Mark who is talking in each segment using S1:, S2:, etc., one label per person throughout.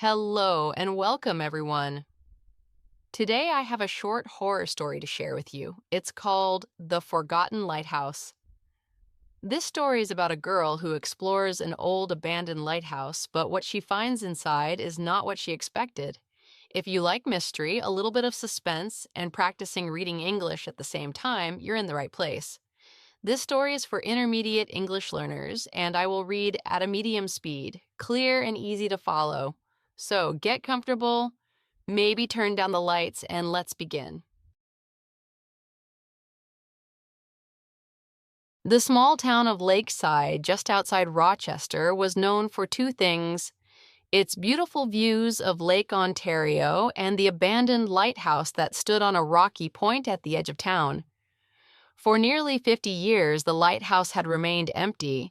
S1: Hello and welcome, everyone. Today I have a short horror story to share with you. It's called The Forgotten Lighthouse. This story is about a girl who explores an old abandoned lighthouse, but what she finds inside is not what she expected. If you like mystery, a little bit of suspense, and practicing reading English at the same time, you're in the right place. This story is for intermediate English learners, and I will read at a medium speed, clear and easy to follow. So get comfortable, maybe turn down the lights, and let's begin. The small town of Lakeside, just outside Rochester, was known for two things: its beautiful views of Lake Ontario and the abandoned lighthouse that stood on a rocky point at the edge of town. For nearly 50 years, the lighthouse had remained empty,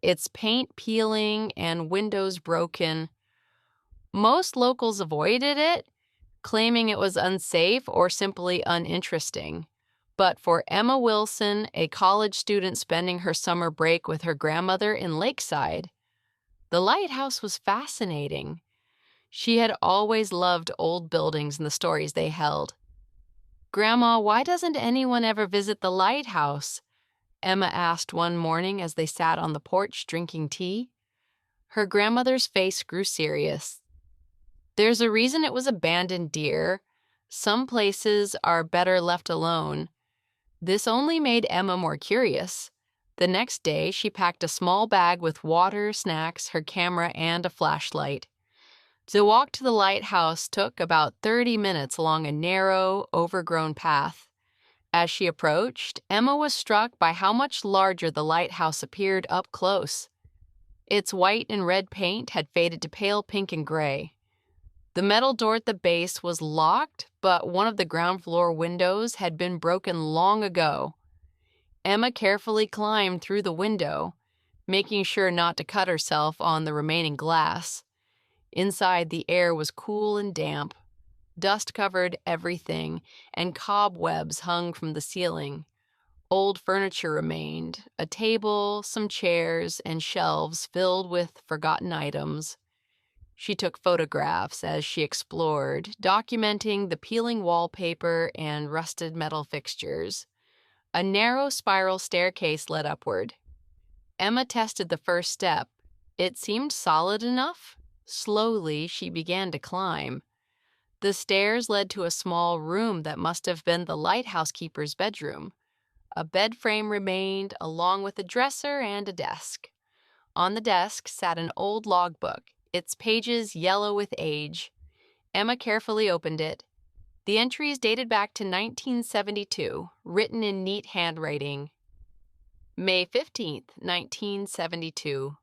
S1: its paint peeling and windows broken. Most locals avoided it, claiming it was unsafe or simply uninteresting. But for Emma Wilson, a college student spending her summer break with her grandmother in Lakeside, the lighthouse was fascinating. She had always loved old buildings and the stories they held. "Grandma, why doesn't anyone ever visit the lighthouse?" Emma asked one morning as they sat on the porch drinking tea. Her grandmother's face grew serious. "There's a reason it was abandoned, dear. Some places are better left alone." This only made Emma more curious. The next day, she packed a small bag with water, snacks, her camera, and a flashlight. The walk to the lighthouse took about 30 minutes along a narrow, overgrown path. As she approached, Emma was struck by how much larger the lighthouse appeared up close. Its white and red paint had faded to pale pink and gray. The metal door at the base was locked, but one of the ground floor windows had been broken long ago. Emma carefully climbed through the window, making sure not to cut herself on the remaining glass. Inside, the air was cool and damp. Dust covered everything, and cobwebs hung from the ceiling. Old furniture remained: a table, some chairs, and shelves filled with forgotten items. She took photographs as she explored, documenting the peeling wallpaper and rusted metal fixtures. A narrow spiral staircase led upward. Emma tested the first step. It seemed solid enough. Slowly, she began to climb. The stairs led to a small room that must have been the lighthouse keeper's bedroom. A bed frame remained, along with a dresser and a desk. On the desk sat an old logbook, its pages yellow with age. Emma carefully opened it. The entries dated back to 1972, written in neat handwriting. May 15th, 1972.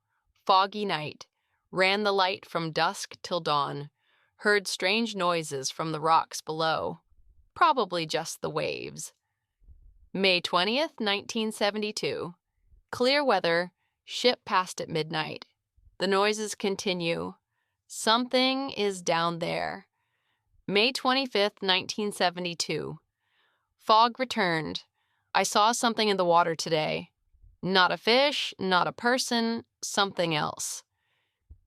S1: Foggy night. Ran the light from dusk till dawn. Heard strange noises from the rocks below. Probably just the waves. May 20th, 1972. Clear weather. Ship passed at midnight. The noises continue. Something is down there. May 25th, 1972. Fog returned. I saw something in the water today. Not a fish, not a person, something else.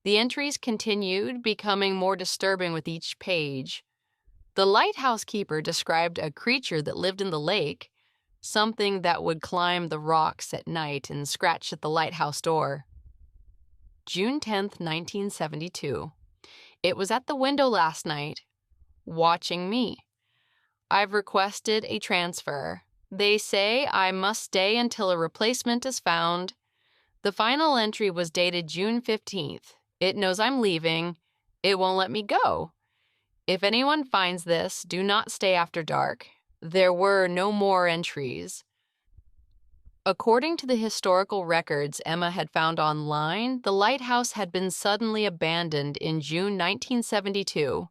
S1: The entries continued, becoming more disturbing with each page. The lighthouse keeper described a creature that lived in the lake, something that would climb the rocks at night and scratch at the lighthouse door. June 10th, 1972. It was at the window last night, watching me. I've requested a transfer. They say I must stay until a replacement is found. The final entry was dated June 15th. It knows I'm leaving. It won't let me go. If anyone finds this, do not stay after dark. There were no more entries. According to the historical records Emma had found online, the lighthouse had been suddenly abandoned in June 1972.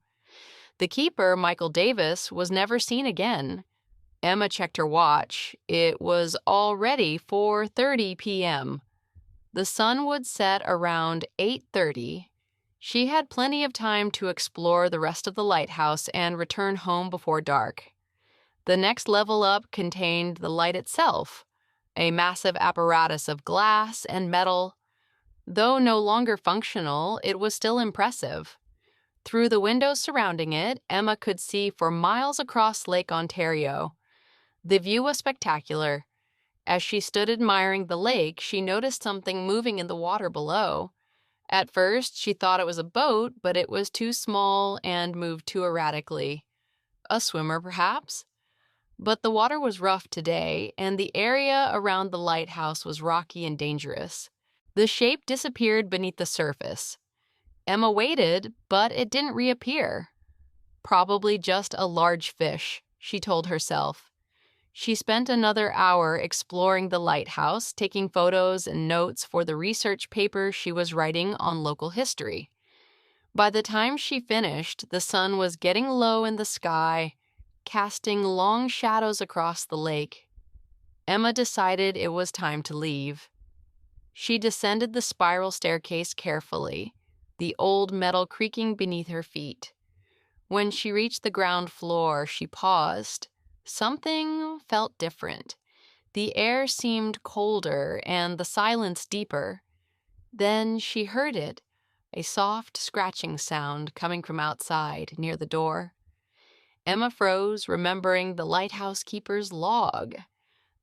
S1: The keeper, Michael Davis, was never seen again. Emma checked her watch. It was already 4:30 p.m. The sun would set around 8:30. She had plenty of time to explore the rest of the lighthouse and return home before dark. The next level up contained the light itself, a massive apparatus of glass and metal. Though no longer functional, it was still impressive. Through the windows surrounding it, Emma could see for miles across Lake Ontario. The view was spectacular. As she stood admiring the lake, she noticed something moving in the water below. At first, she thought it was a boat, but it was too small and moved too erratically. A swimmer, perhaps? But the water was rough today, and the area around the lighthouse was rocky and dangerous. The shape disappeared beneath the surface. Emma waited, but it didn't reappear. Probably just a large fish, she told herself. She spent another hour exploring the lighthouse, taking photos and notes for the research paper she was writing on local history. By the time she finished, the sun was getting low in the sky, casting long shadows across the lake. Emma decided it was time to leave. She descended the spiral staircase carefully, the old metal creaking beneath her feet. When she reached the ground floor, she paused. Something felt different. The air seemed colder and the silence deeper. Then she heard it, a soft scratching sound coming from outside, near the door. Emma froze, remembering the lighthouse keeper's log.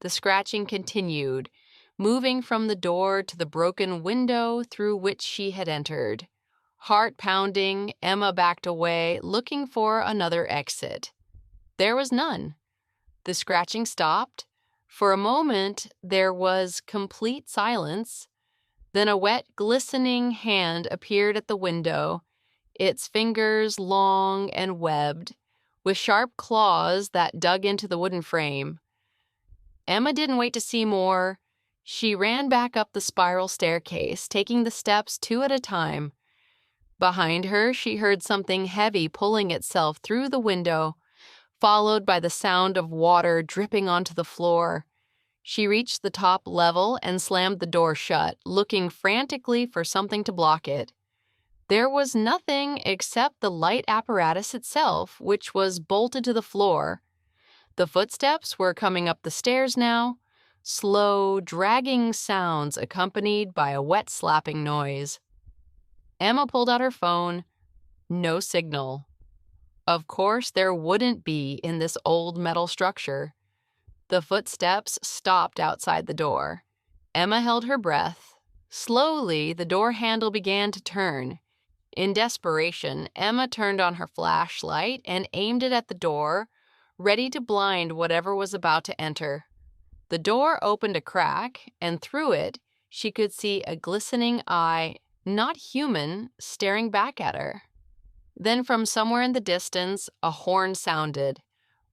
S1: The scratching continued, moving from the door to the broken window through which she had entered. Heart pounding, Emma backed away, looking for another exit. There was none. The scratching stopped. For a moment, there was complete silence. Then a wet, glistening hand appeared at the window, its fingers long and webbed, with sharp claws that dug into the wooden frame. Emma didn't wait to see more. She ran back up the spiral staircase, taking the steps two at a time. Behind her, she heard something heavy pulling itself through the window, followed by the sound of water dripping onto the floor. She reached the top level and slammed the door shut, looking frantically for something to block it. There was nothing except the light apparatus itself, which was bolted to the floor. The footsteps were coming up the stairs now, slow, dragging sounds accompanied by a wet slapping noise. Emma pulled out her phone. No signal. Of course there wouldn't be in this old metal structure. The footsteps stopped outside the door. Emma held her breath. Slowly, the door handle began to turn. In desperation, Emma turned on her flashlight and aimed it at the door, ready to blind whatever was about to enter. The door opened a crack, and through it, she could see a glistening eye, not human, staring back at her. Then from somewhere in the distance, a horn sounded.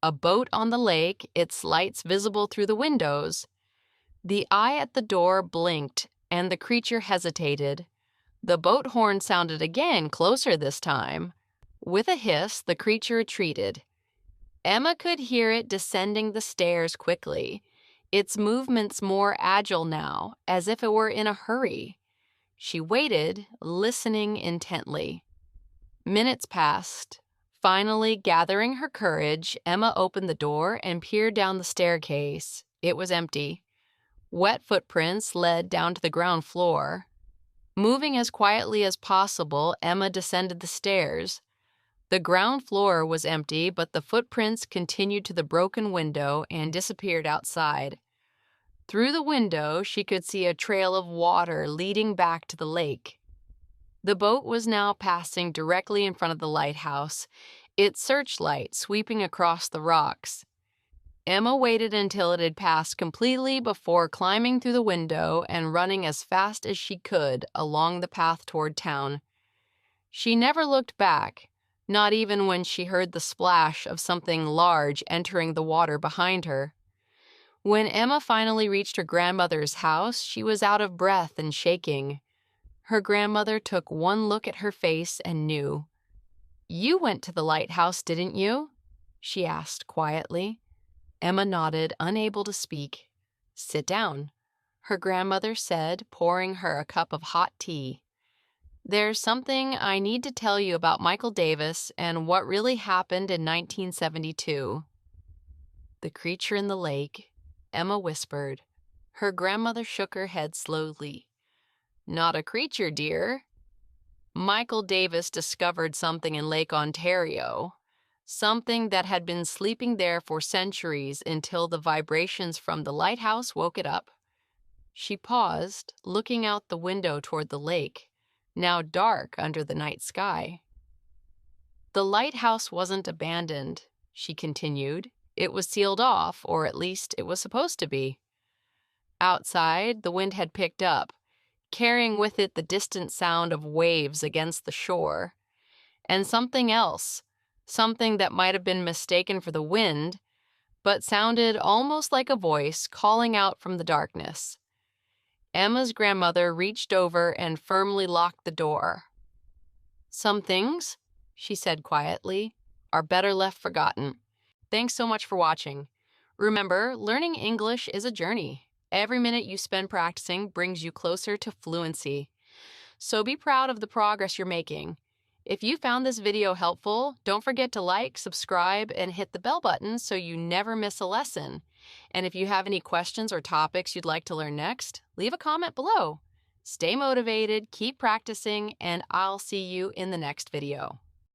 S1: A boat on the lake, its lights visible through the windows. The eye at the door blinked, and the creature hesitated. The boat horn sounded again, closer this time. With a hiss, the creature retreated. Emma could hear it descending the stairs quickly, its movements more agile now, as if it were in a hurry. She waited, listening intently. Minutes passed. Finally, gathering her courage, Emma opened the door and peered down the staircase. It was empty. Wet footprints led down to the ground floor. Moving as quietly as possible, Emma descended the stairs. The ground floor was empty, but the footprints continued to the broken window and disappeared outside. Through the window, she could see a trail of water leading back to the lake. The boat was now passing directly in front of the lighthouse, its searchlight sweeping across the rocks. Emma waited until it had passed completely before climbing through the window and running as fast as she could along the path toward town. She never looked back, not even when she heard the splash of something large entering the water behind her. When Emma finally reached her grandmother's house, she was out of breath and shaking. Her grandmother took one look at her face and knew. "You went to the lighthouse, didn't you?" she asked quietly. Emma nodded, unable to speak. "Sit down," her grandmother said, pouring her a cup of hot tea. "There's something I need to tell you about Michael Davis and what really happened in 1972. "The creature in the lake," Emma whispered. Her grandmother shook her head slowly. "Not a creature, dear." Michael Davis discovered something in Lake Ontario, something that had been sleeping there for centuries until the vibrations from the lighthouse woke it up. She paused, looking out the window toward the lake, now dark under the night sky. The lighthouse wasn't abandoned, she continued. It was sealed off, or at least it was supposed to be. Outside, the wind had picked up, carrying with it the distant sound of waves against the shore. And something else, something that might have been mistaken for the wind, but sounded almost like a voice calling out from the darkness. Emma's grandmother reached over and firmly locked the door. "Some things," she said quietly, "are better left forgotten." Thanks so much for watching. Remember, learning English is a journey. Every minute you spend practicing brings you closer to fluency. So be proud of the progress you're making. If you found this video helpful, don't forget to like, subscribe, and hit the bell button so you never miss a lesson. And if you have any questions or topics you'd like to learn next, leave a comment below. Stay motivated, keep practicing, and I'll see you in the next video.